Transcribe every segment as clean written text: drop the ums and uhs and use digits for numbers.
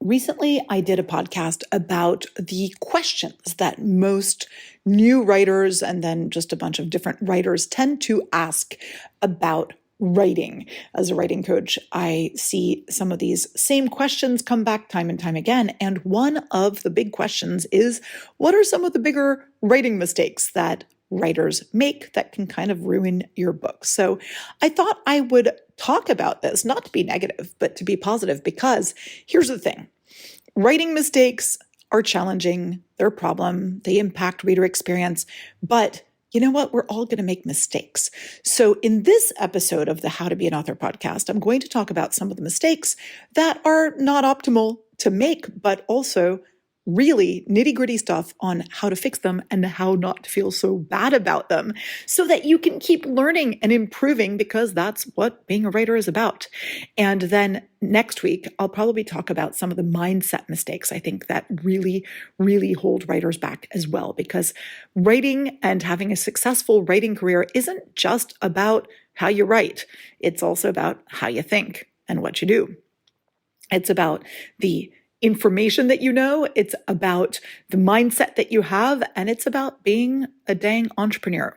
Recently, I did a podcast about the questions that most new writers and then just a bunch of different writers tend to ask about writing. As a writing coach, I see some of these same questions come back time and time again. And one of the big questions is, what are some of the bigger writing mistakes that writers make that can kind of ruin your book? So I thought I would talk about this, not to be negative, but to be positive, because here's the thing. Writing mistakes are challenging, they're a problem, they impact reader experience, but you know what? We're all going to make mistakes. So in this episode of the How to Be an Author podcast, I'm going to talk about some of the mistakes that are not optimal to make, but also really nitty-gritty stuff on how to fix them and how not to feel so bad about them so that you can keep learning and improving, because that's what being a writer is about. And then next week, I'll probably talk about some of the mindset mistakes I think that really, really hold writers back as well, because writing and having a successful writing career isn't just about how you write. It's also about how you think and what you do. It's about the information that you know, it's about the mindset that you have, and it's about being a dang entrepreneur.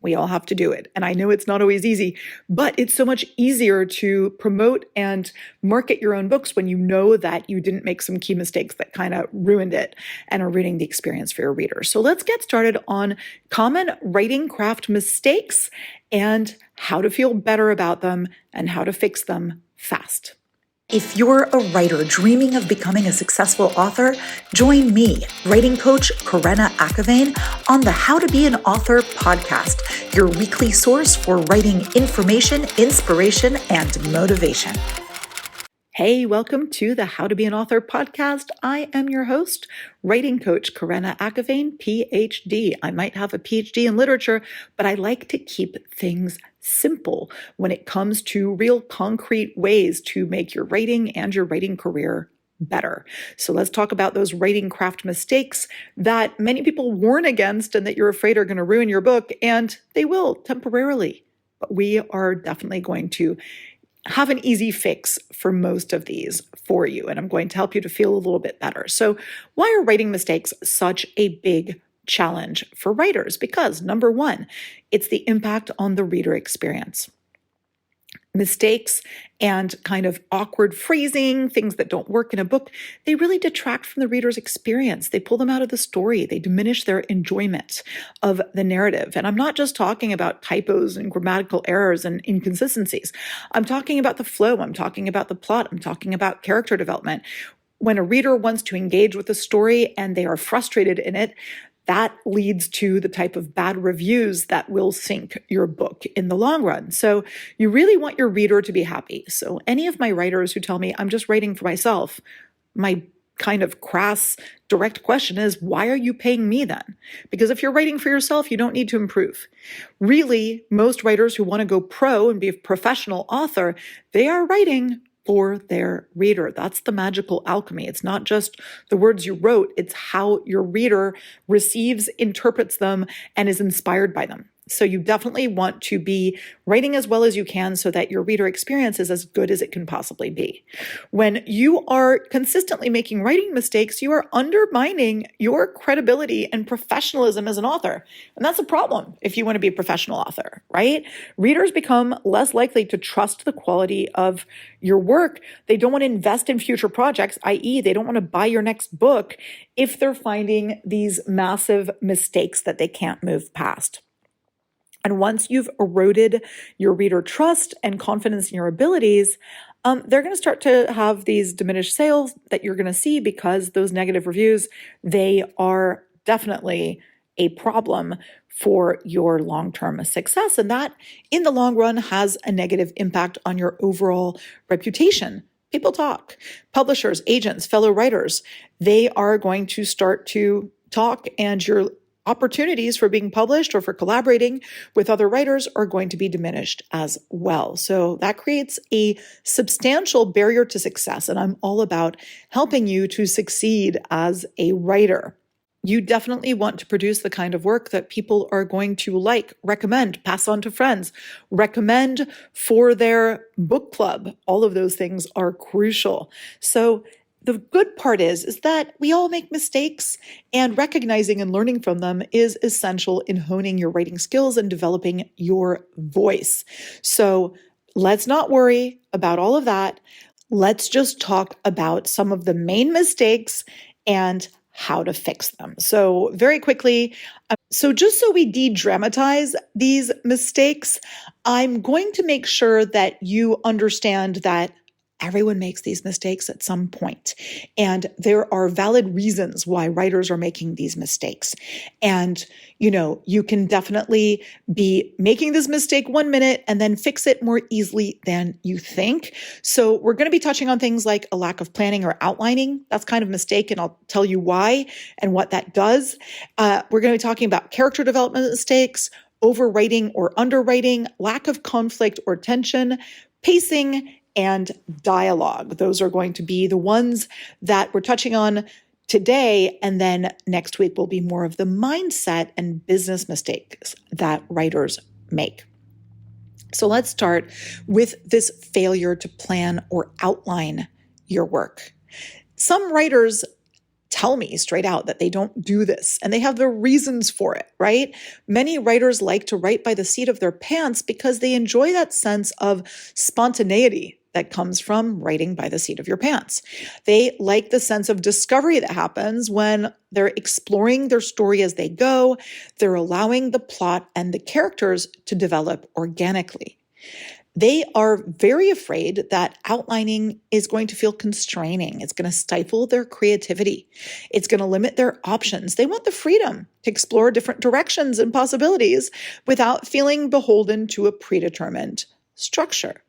We all have to do it. And I know it's not always easy, but it's so much easier to promote and market your own books when you know that you didn't make some key mistakes that kind of ruined it and are ruining the experience for your readers. So let's get started on common writing craft mistakes and how to feel better about them and how to fix them fast. If you're a writer dreaming of becoming a successful author, join me, writing coach Karena Akhavein, on the How to Be an Author podcast, your weekly source for writing information, inspiration, and motivation. Hey, welcome to the How to Be an Author podcast. I am your host, writing coach Karena Akhavein, Ph.D. I might have a Ph.D. in literature, but I like to keep things simple when it comes to real concrete ways to make your writing and your writing career better. So let's talk about those writing craft mistakes that many people warn against and that you're afraid are going to ruin your book, and they will temporarily. But we are definitely going to have an easy fix for most of these for you, and I'm going to help you to feel a little bit better. So why are writing mistakes such a big challenge for writers? Because number one, it's the impact on the reader experience. Mistakes and kind of awkward phrasing, things that don't work in a book, they really detract from the reader's experience. They pull them out of the story. They diminish their enjoyment of the narrative. And I'm not just talking about typos and grammatical errors and inconsistencies. I'm talking about the flow. I'm talking about the plot. I'm talking about character development. When a reader wants to engage with a story and they are frustrated in it, that leads to the type of bad reviews that will sink your book in the long run. So you really want your reader to be happy. So any of my writers who tell me I'm just writing for myself, my kind of crass, direct question is, why are you paying me then? Because if you're writing for yourself, you don't need to improve. Really, most writers who want to go pro and be a professional author, they are writing for their reader. That's the magical alchemy. It's not just the words you wrote, it's how your reader receives, interprets them, and is inspired by them. So you definitely want to be writing as well as you can so that your reader experience is as good as it can possibly be. When you are consistently making writing mistakes, you are undermining your credibility and professionalism as an author. And that's a problem if you want to be a professional author, right? Readers become less likely to trust the quality of your work. They don't want to invest in future projects, i.e., they don't want to buy your next book if they're finding these massive mistakes that they can't move past. And once you've eroded your reader trust and confidence in your abilities, they're going to start to have these diminished sales that you're going to see, because those negative reviews, they are definitely a problem for your long-term success. And that, in the long run, has a negative impact on your overall reputation. People talk. Publishers, agents, fellow writers, they are going to start to talk, and your opportunities for being published or for collaborating with other writers are going to be diminished as well. So that creates a substantial barrier to success. And I'm all about helping you to succeed as a writer. You definitely want to produce the kind of work that people are going to like, recommend, pass on to friends, recommend for their book club. All of those things are crucial. So the good part is that we all make mistakes, and recognizing and learning from them is essential in honing your writing skills and developing your voice. So let's not worry about all of that. Let's just talk about some of the main mistakes and how to fix them. So very quickly, just so we de-dramatize these mistakes, I'm going to make sure that you understand that everyone makes these mistakes at some point. And there are valid reasons why writers are making these mistakes. And, you can definitely be making this mistake 1 minute and then fix it more easily than you think. So we're going to be touching on things like a lack of planning or outlining. That's kind of a mistake, and I'll tell you why and what that does. We're going to be talking about character development mistakes, overwriting or underwriting, lack of conflict or tension, pacing, and dialogue. Those are going to be the ones that we're touching on today. And then next week will be more of the mindset and business mistakes that writers make. So let's start with this failure to plan or outline your work. Some writers tell me straight out that they don't do this, and they have their reasons for it, right? Many writers like to write by the seat of their pants because they enjoy that sense of spontaneity that comes from writing by the seat of your pants. They like the sense of discovery that happens when they're exploring their story as they go. They're allowing the plot and the characters to develop organically. They are very afraid that outlining is going to feel constraining. It's going to stifle their creativity. It's going to limit their options. They want the freedom to explore different directions and possibilities without feeling beholden to a predetermined structure.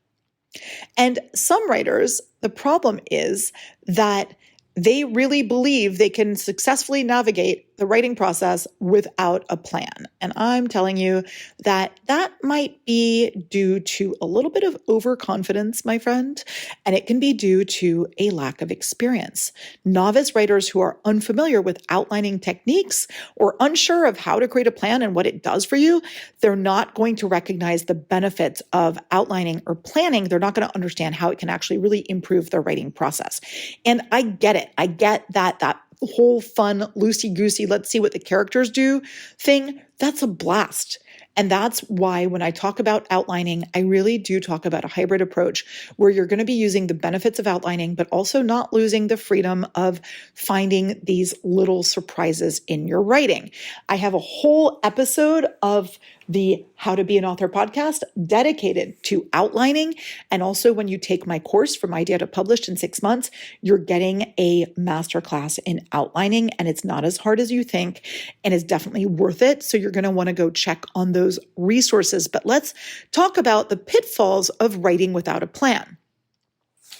And some writers, the problem is that they really believe they can successfully navigate the writing process without a plan. And I'm telling you that that might be due to a little bit of overconfidence, my friend, and it can be due to a lack of experience. Novice writers who are unfamiliar with outlining techniques or unsure of how to create a plan and what it does for you, they're not going to recognize the benefits of outlining or planning. They're not going to understand how it can actually really improve their writing process. And I get it. I get that whole fun, loosey-goosey, let's see what the characters do thing, that's a blast. And that's why when I talk about outlining, I really do talk about a hybrid approach where you're going to be using the benefits of outlining, but also not losing the freedom of finding these little surprises in your writing. I have a whole episode of the How to Be an Author podcast dedicated to outlining. And also when you take my course From Idea to Published in 6 months, you're getting a masterclass in outlining, and it's not as hard as you think, and it's definitely worth it. So you're going to want to go check on those resources. But let's talk about the pitfalls of writing without a plan.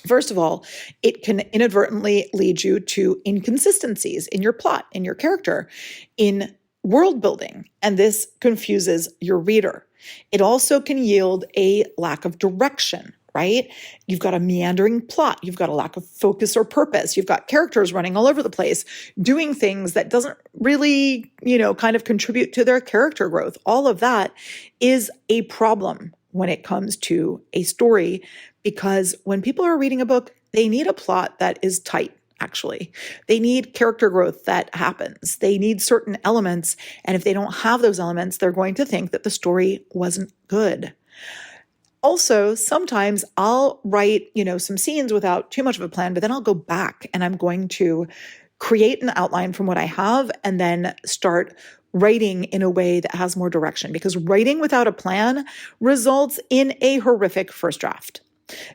First of all, it can inadvertently lead you to inconsistencies in your plot, in your character, in world building, and this confuses your reader. It also can yield a lack of direction, right? You've got a meandering plot. You've got a lack of focus or purpose. You've got characters running all over the place, doing things that doesn't really, kind of contribute to their character growth. All of that is a problem when it comes to a story, because when people are reading a book, they need a plot that is tight. Actually, they need character growth that happens. They need certain elements. And if they don't have those elements, they're going to think that the story wasn't good. Also, sometimes I'll write, some scenes without too much of a plan, but then I'll go back and I'm going to create an outline from what I have and then start writing in a way that has more direction, because writing without a plan results in a horrific first draft.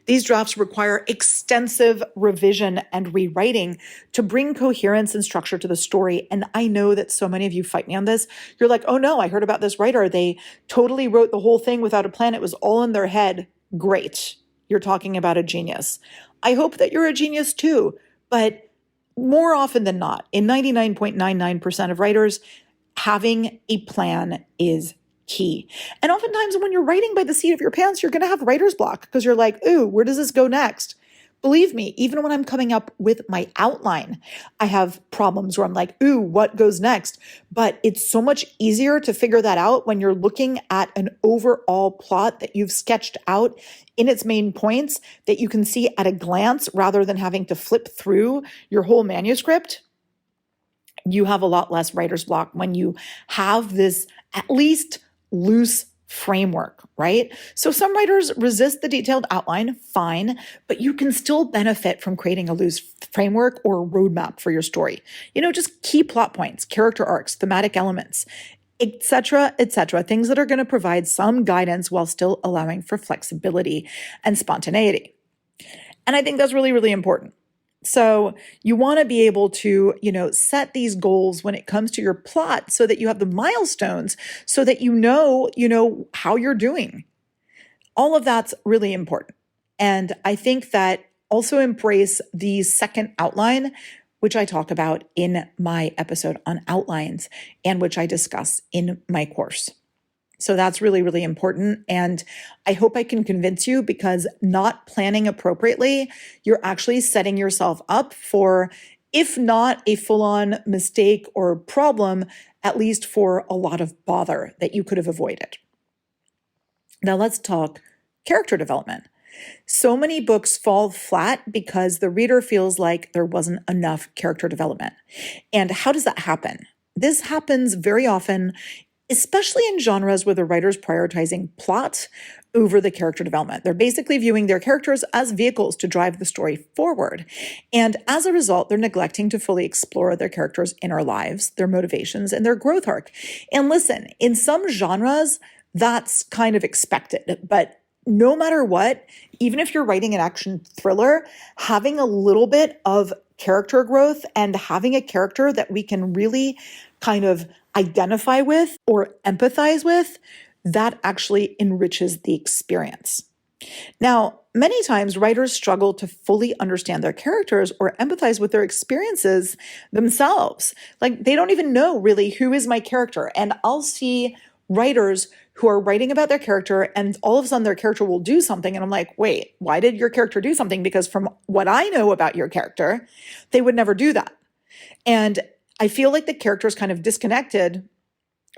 These drafts require extensive revision and rewriting to bring coherence and structure to the story. And I know that so many of you fight me on this. You're like, oh no, I heard about this writer. They totally wrote the whole thing without a plan. It was all in their head. Great. You're talking about a genius. I hope that you're a genius too. But more often than not, in 99.99% of writers, having a plan is key. And oftentimes when you're writing by the seat of your pants, you're going to have writer's block because you're like, ooh, where does this go next? Believe me, even when I'm coming up with my outline, I have problems where I'm like, ooh, what goes next? But it's so much easier to figure that out when you're looking at an overall plot that you've sketched out in its main points that you can see at a glance rather than having to flip through your whole manuscript. You have a lot less writer's block when you have this at least loose framework, right? So some writers resist the detailed outline, fine, but you can still benefit from creating a loose framework or roadmap for your story. Just key plot points, character arcs, thematic elements, etc., things that are going to provide some guidance while still allowing for flexibility and spontaneity. And I think that's really, really important. So you want to be able to, set these goals when it comes to your plot so that you have the milestones so that you know how you're doing. All of that's really important. And I think that also embrace the second outline, which I talk about in my episode on outlines and which I discuss in my course. So that's really, really important. And I hope I can convince you, because not planning appropriately, you're actually setting yourself up for, if not a full-on mistake or problem, at least for a lot of bother that you could have avoided. Now let's talk character development. So many books fall flat because the reader feels like there wasn't enough character development. And how does that happen? This happens very often, especially in genres where the writer's prioritizing plot over the character development. They're basically viewing their characters as vehicles to drive the story forward. And as a result, they're neglecting to fully explore their characters' inner lives, their motivations, and their growth arc. And listen, in some genres, that's kind of expected. But no matter what, even if you're writing an action thriller, having a little bit of character growth and having a character that we can really kind of identify with or empathize with, that actually enriches the experience. Now, many times writers struggle to fully understand their characters or empathize with their experiences themselves. Like, they don't even know really, who is my character? And I'll see writers who are writing about their character and all of a sudden their character will do something. And I'm like, wait, why did your character do something? Because from what I know about your character, they would never do that. And I feel like the character is kind of disconnected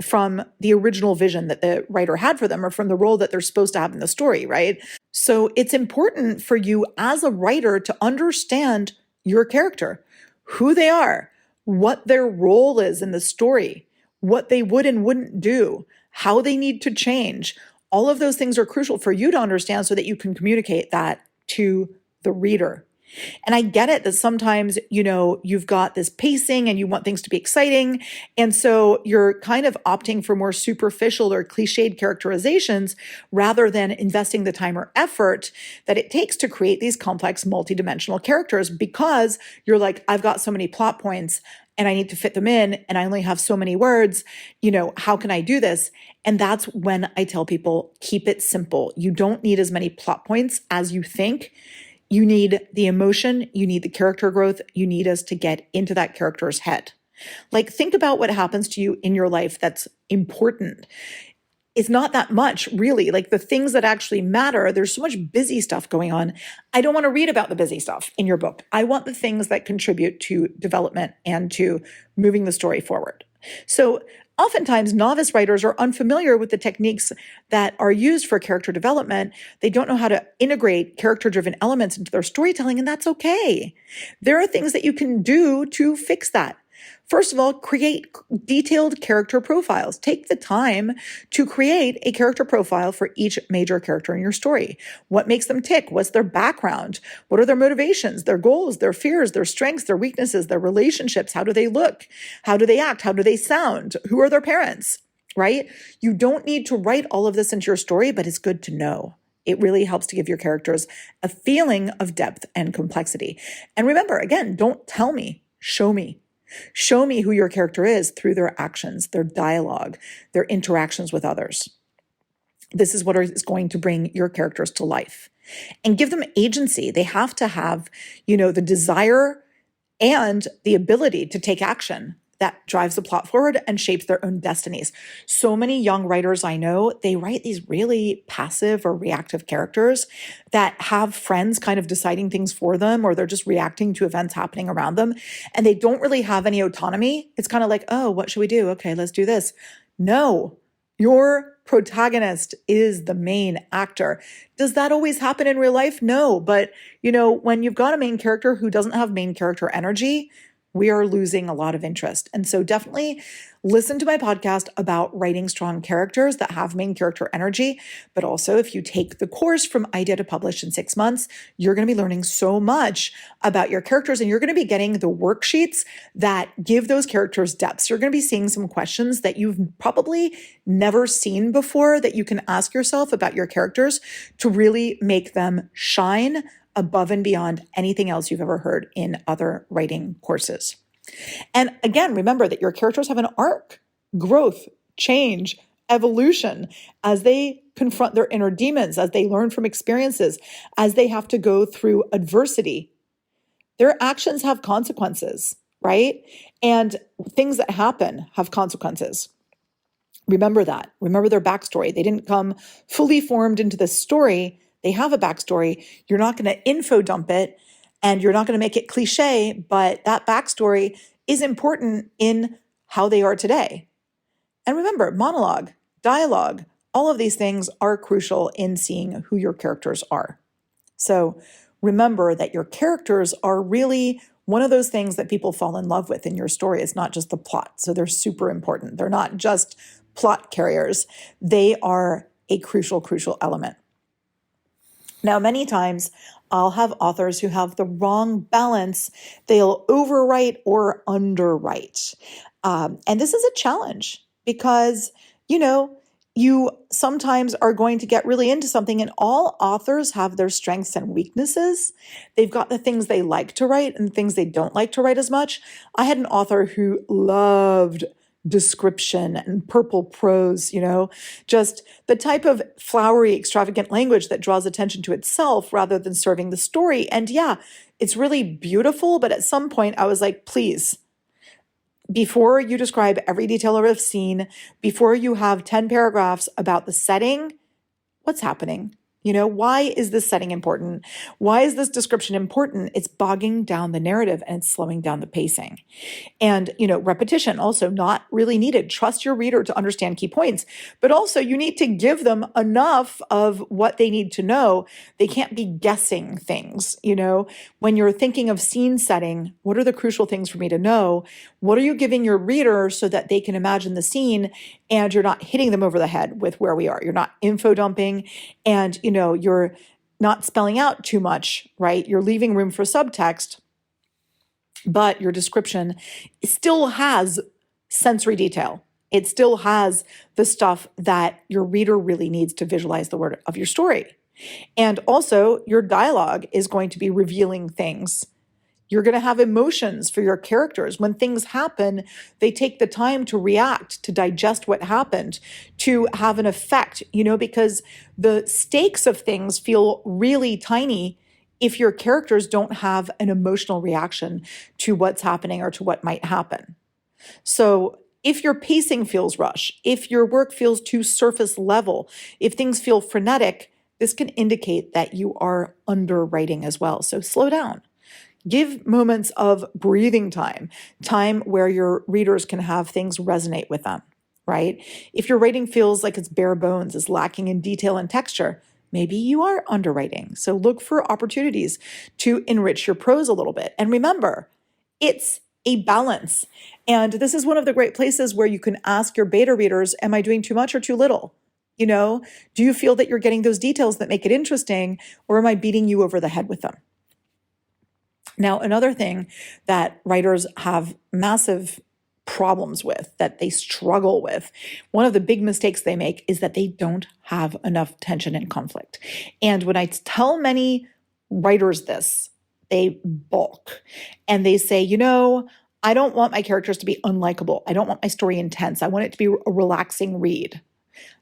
from the original vision that the writer had for them, or from the role that they're supposed to have in the story, right? So it's important for you as a writer to understand your character, who they are, what their role is in the story, what they would and wouldn't do, how they need to change. All of those things are crucial for you to understand so that you can communicate that to the reader. And I get it that sometimes, you've got this pacing and you want things to be exciting. And so you're kind of opting for more superficial or cliched characterizations rather than investing the time or effort that it takes to create these complex multidimensional characters, because you're like, I've got so many plot points and I need to fit them in and I only have so many words. How can I do this? And that's when I tell people, keep it simple. You don't need as many plot points as you think. You need the emotion, you need the character growth, you need us to get into that character's head. Like, think about what happens to you in your life that's important. It's not that much, really. Like, the things that actually matter, there's so much busy stuff going on. I don't want to read about the busy stuff in your book. I want the things that contribute to development and to moving the story forward. So oftentimes, novice writers are unfamiliar with the techniques that are used for character development. They don't know how to integrate character-driven elements into their storytelling, and that's okay. There are things that you can do to fix that. First of all, create detailed character profiles. Take the time to create a character profile for each major character in your story. What makes them tick? What's their background? What are their motivations, their goals, their fears, their strengths, their weaknesses, their relationships? How do they look? How do they act? How do they sound? Who are their parents? Right? You don't need to write all of this into your story, but it's good to know. It really helps to give your characters a feeling of depth and complexity. And remember, again, don't tell me, show me. Show me who your character is through their actions, their dialogue, their interactions with others. This is what is going to bring your characters to life. And give them agency. They have to have, the desire and the ability to take action that drives the plot forward and shapes their own destinies. So many young writers I know, they write these really passive or reactive characters that have friends kind of deciding things for them, or they're just reacting to events happening around them. And they don't really have any autonomy. It's kind of like, oh, what should we do? Okay, let's do this. No, your protagonist is the main actor. Does that always happen in real life? No. But, when you've got a main character who doesn't have main character energy, we are losing a lot of interest. And so definitely listen to my podcast about writing strong characters that have main character energy. But also, if you take the course from idea to publish in 6 months, you're going to be learning so much about your characters, and you're going to be getting the worksheets that give those characters depth. So you're going to be seeing some questions that you've probably never seen before that you can ask yourself about your characters to really make them shine above and beyond anything else you've ever heard in other writing courses. And again, remember that your characters have an arc, growth, change, evolution as they confront their inner demons, as they learn from experiences, as they have to go through adversity. Their actions have consequences, right? And things that happen have consequences. Remember that. Remember their backstory. They didn't come fully formed into this story. They have a backstory. You're not going to info dump it, and you're not going to make it cliche, but that backstory is important in how they are today. And remember, monologue, dialogue, all of these things are crucial in seeing who your characters are. So remember that your characters are really one of those things that people fall in love with in your story. It's not just the plot. So they're super important. They're not just plot carriers. They are a crucial, crucial element. Now, many times I'll have authors who have the wrong balance. They'll overwrite or underwrite. And this is a challenge because, you sometimes are going to get really into something, and all authors have their strengths and weaknesses. They've got the things they like to write and things they don't like to write as much. I had an author who loved description and purple prose, just the type of flowery, extravagant language that draws attention to itself rather than serving the story. And yeah, it's really beautiful. But at some point I was like, please, before you describe every detail of a scene, before you have 10 paragraphs about the setting, what's happening? Why is this setting important? Why is this description important? It's bogging down the narrative and it's slowing down the pacing. And, repetition also not really needed. Trust your reader to understand key points, but also you need to give them enough of what they need to know. They can't be guessing things. When you're thinking of scene setting, what are the crucial things for me to know? What are you giving your reader so that they can imagine the scene and you're not hitting them over the head with where we are? You're not info dumping, and, you're not spelling out too much, right? You're leaving room for subtext, but your description still has sensory detail. It still has the stuff that your reader really needs to visualize the word of your story. And also, your dialogue is going to be revealing things. You're going to have emotions for your characters. When things happen, they take the time to react, to digest what happened, to have an effect, because the stakes of things feel really tiny if your characters don't have an emotional reaction to what's happening or to what might happen. So if your pacing feels rushed, if your work feels too surface level, if things feel frenetic, this can indicate that you are underwriting as well. So slow down. Give moments of breathing time where your readers can have things resonate with them, right? If your writing feels like it's bare bones, is lacking in detail and texture, maybe you are underwriting. So look for opportunities to enrich your prose a little bit. And remember, it's a balance. And this is one of the great places where you can ask your beta readers, am I doing too much or too little? Do you feel that you're getting those details that make it interesting, or am I beating you over the head with them? Now, another thing that writers have massive problems with, that they struggle with, one of the big mistakes they make is that they don't have enough tension and conflict. And when I tell many writers this, they balk and they say, I don't want my characters to be unlikable. I don't want my story intense. I want it to be a relaxing read.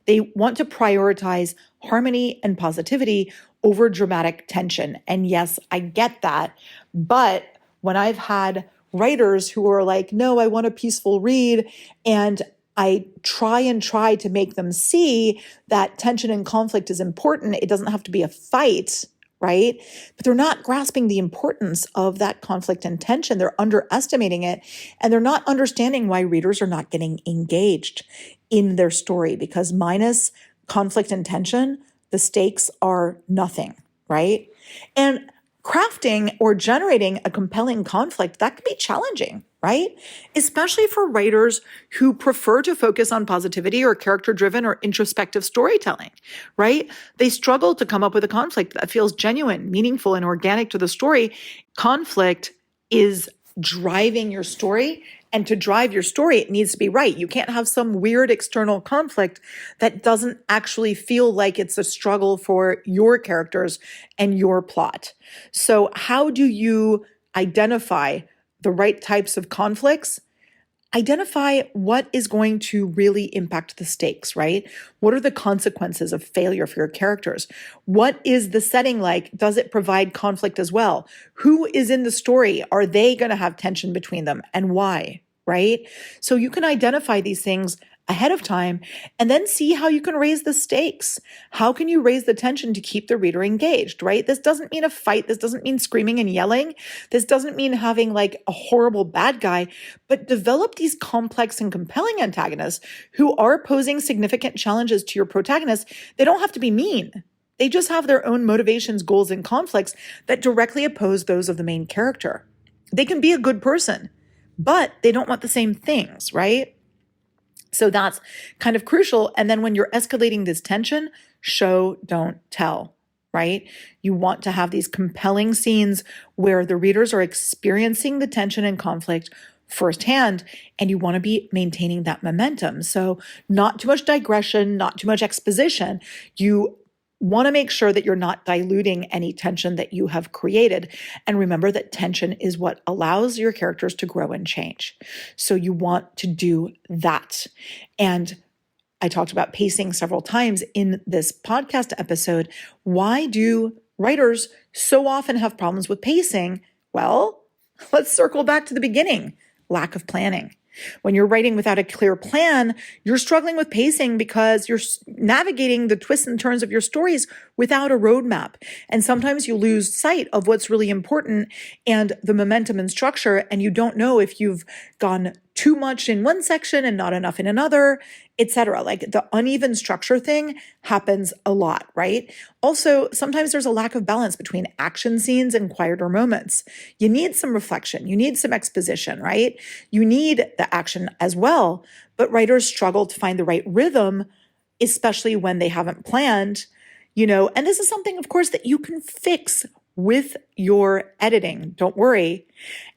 They want to prioritize harmony and positivity over dramatic tension. And yes, I get that. But when I've had writers who are like, no, I want a peaceful read. And I try to make them see that tension and conflict is important. It doesn't have to be a fight, right? But they're not grasping the importance of that conflict and tension. They're underestimating it, and they're not understanding why readers are not getting engaged in their story, because minus conflict and tension, the stakes are nothing, right? And crafting or generating a compelling conflict, that can be challenging, right? Especially for writers who prefer to focus on positivity or character-driven or introspective storytelling, right? They struggle to come up with a conflict that feels genuine, meaningful, and organic to the story. Conflict is driving your story, and to drive your story, it needs to be right. You can't have some weird external conflict that doesn't actually feel like it's a struggle for your characters and your plot. So how do you identify the right types of conflicts? Identify what is going to really impact the stakes, right? What are the consequences of failure for your characters? What is the setting like? Does it provide conflict as well? Who is in the story? Are they going to have tension between them, and why, right? So you can identify these things ahead of time and then see how you can raise the stakes. How can you raise the tension to keep the reader engaged, right? This doesn't mean a fight. This doesn't mean screaming and yelling. This doesn't mean having like a horrible bad guy, but develop these complex and compelling antagonists who are posing significant challenges to your protagonist. They don't have to be mean. They just have their own motivations, goals, and conflicts that directly oppose those of the main character. They can be a good person, but they don't want the same things, right? So that's kind of crucial. And then when you're escalating this tension, show, don't tell, right? You want to have these compelling scenes where the readers are experiencing the tension and conflict firsthand, and you want to be maintaining that momentum. So not too much digression, not too much exposition. You want to make sure that you're not diluting any tension that you have created. And remember that tension is what allows your characters to grow and change. So you want to do that. And I talked about pacing several times in this podcast episode. Why do writers so often have problems with pacing? Well, let's circle back to the beginning. Lack of planning. When you're writing without a clear plan, you're struggling with pacing because you're navigating the twists and turns of your stories without a roadmap. And sometimes you lose sight of what's really important and the momentum and structure, and you don't know if you've gone too much in one section and not enough in another, etc. Like the uneven structure thing happens a lot, right? Also, sometimes there's a lack of balance between action scenes and quieter moments. You need some reflection. You need some exposition, right? You need the action as well, but writers struggle to find the right rhythm, especially when they haven't planned, and this is something, of course, that you can fix with your editing. Don't worry.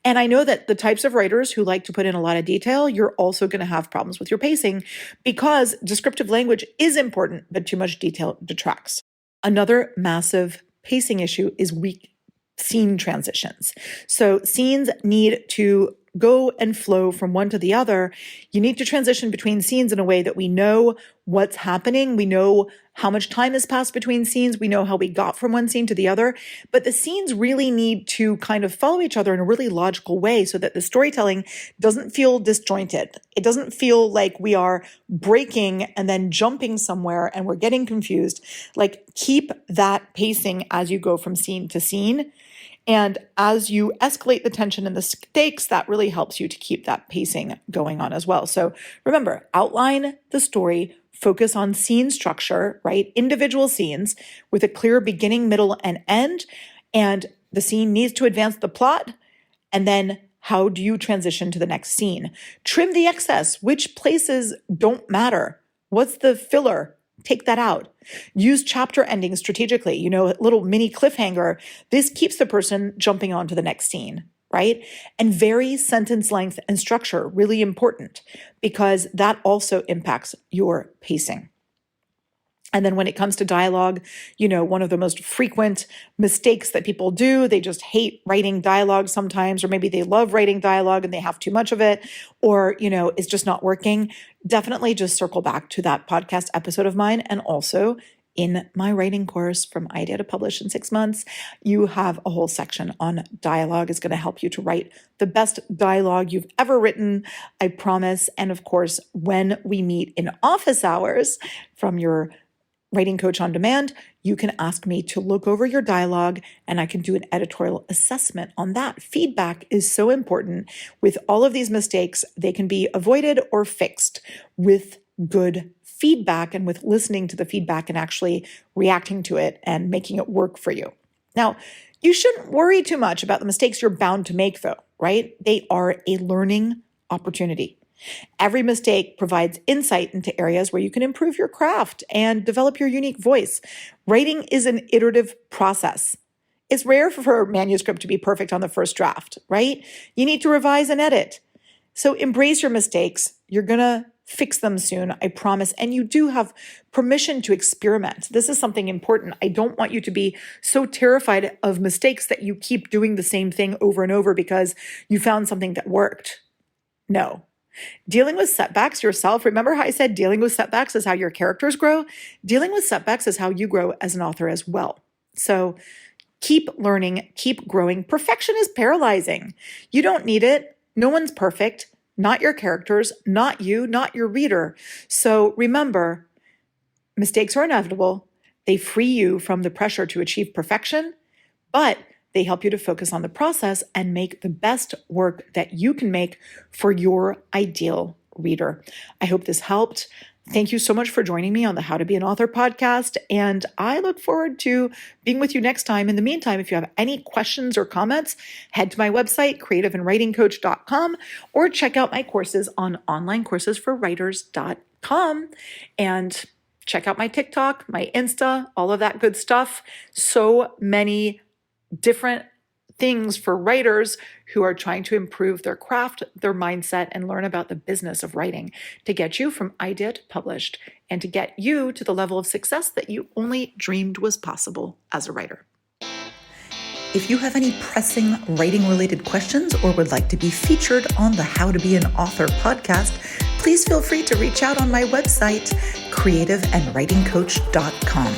And I know that the types of writers who like to put in a lot of detail, you're also going to have problems with your pacing because descriptive language is important, but too much detail detracts. Another massive pacing issue is weak scene transitions. So scenes need to go and flow from one to the other. You need to transition between scenes in a way that we know what's happening. We know how much time has passed between scenes. We know how we got from one scene to the other. But the scenes really need to kind of follow each other in a really logical way so that the storytelling doesn't feel disjointed. It doesn't feel like we are breaking and then jumping somewhere and we're getting confused. Like, keep that pacing as you go from scene to scene. And as you escalate the tension and the stakes, that really helps you to keep that pacing going on as well. So remember, outline the story, focus on scene structure, right? Individual scenes with a clear beginning, middle, and end. And the scene needs to advance the plot. And then how do you transition to the next scene? Trim the excess. Which places don't matter? What's the filler? Take that out. Use chapter endings strategically, a little mini cliffhanger. This keeps the person jumping on to the next scene, right? And vary sentence length and structure, really important, because that also impacts your pacing. And then when it comes to dialogue, one of the most frequent mistakes that people do, they just hate writing dialogue sometimes, or maybe they love writing dialogue and they have too much of it, or, it's just not working. Definitely just circle back to that podcast episode of mine and also In my writing course, From Idea to Publish in 6 Months, you have a whole section on dialogue. It's going to help you to write the best dialogue you've ever written, I promise. And of course, when we meet in office hours from your Writing Coach on Demand, you can ask me to look over your dialogue and I can do an editorial assessment on that. Feedback is so important. With all of these mistakes, they can be avoided or fixed with good feedback and with listening to the feedback and actually reacting to it and making it work for you. Now, you shouldn't worry too much about the mistakes you're bound to make, though, right? They are a learning opportunity. Every mistake provides insight into areas where you can improve your craft and develop your unique voice. Writing is an iterative process. It's rare for a manuscript to be perfect on the first draft, right? You need to revise and edit. So embrace your mistakes. You're going to fix them soon, I promise. And you do have permission to experiment. This is something important. I don't want you to be so terrified of mistakes that you keep doing the same thing over and over because you found something that worked. No. Dealing with setbacks yourself, remember how I said dealing with setbacks is how your characters grow? Dealing with setbacks is how you grow as an author as well. So keep learning, keep growing. Perfection is paralyzing. You don't need it. No one's perfect. Not your characters, not you, not your reader. So remember, mistakes are inevitable. They free you from the pressure to achieve perfection, but they help you to focus on the process and make the best work that you can make for your ideal reader. I hope this helped. Thank you so much for joining me on the How to Be an Author podcast, and I look forward to being with you next time. In the meantime, if you have any questions or comments, head to my website, creativeandwritingcoach.com, or check out my courses on onlinecoursesforwriters.com, and check out my TikTok, my Insta, all of that good stuff. So many different things for writers who are trying to improve their craft, their mindset, and learn about the business of writing to get you from idea to published and to get you to the level of success that you only dreamed was possible as a writer. If you have any pressing writing-related questions or would like to be featured on the How to Be an Author podcast, please feel free to reach out on my website, creativeandwritingcoach.com.